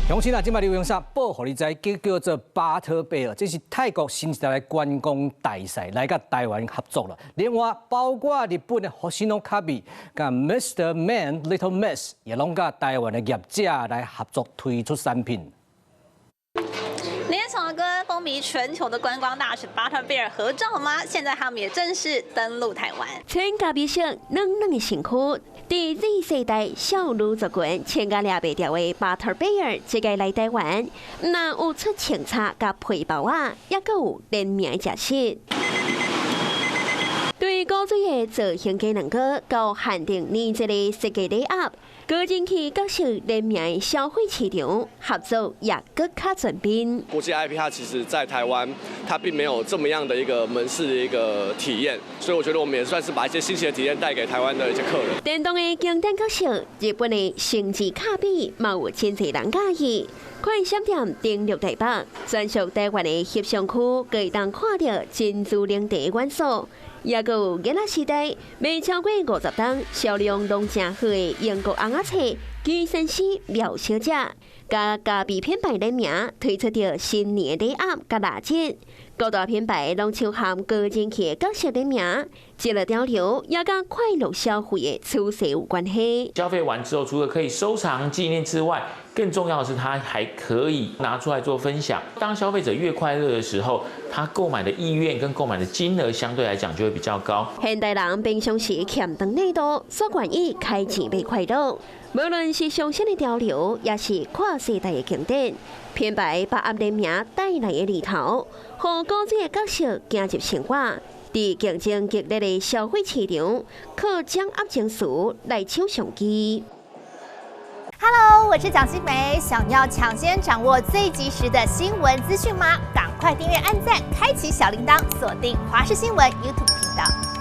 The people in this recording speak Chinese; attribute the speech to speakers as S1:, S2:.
S1: 相信啊，今摆你用啥报互你知，叫做巴特贝尔，这是泰国新时代的观光大赛来甲台湾合作了。另外，包括日本的Hoshino Kabi、甲 Mr. Man Little Miss， 也拢甲台湾的业者来合作推出产品。
S2: 连场跟风靡全球的观光大使巴特贝尔合照吗？现在他们也正式登陆台湾。
S3: 参加比赛嫩嫩的身躯，第Z世代小女族群参加了被调为巴特贝尔，这个来台湾，那有出清茶甲配包啊，也佮有联名食食。 对高水的造型技能个到限定年节的设计礼盒，高进去各式联名消费市场合作也更加全面。
S4: 国际 IP 它其实在台湾它并没有这么样的一个门市的一个体验，所以我觉得我们也算是把一些新奇的体验带给台湾的一些客人。
S3: 电动的经典角色，日本的星际卡比，嘛有真侪人介意。快闪店登陆台北，专属台湾的翕相区，可以当看到珍珠灵地元素。 也佮有囡仔时代卖超过50档，销量拢真好的英国红仔册、基森斯苗小姐，甲咖比品牌联名推出着新年礼盒甲蜡烛，各大品牌拢唱含高人气的角色联名，这个潮流也甲快乐消费的趋势有关系。
S5: 消费完之后，除了可以收藏纪念之外，更重要的是它还可以拿出来做分享。当消费者越快乐的时候，他购买的意愿跟购买的金额相对来讲就会比较高。现代人平常时欠长内度，所愿意开钱买快乐。无论是上新的潮流，也是跨世代的经典，品牌把暗联名带来的里头，和高水的角色走入生活。在竞争激烈的消费市场，靠掌握情绪来抢商机。
S6: Hello， 我是蒋欣梅。想要抢先掌握最及时的新闻资讯吗？赶快订阅、按赞、开启小铃铛，锁定华视新闻 YouTube 频道。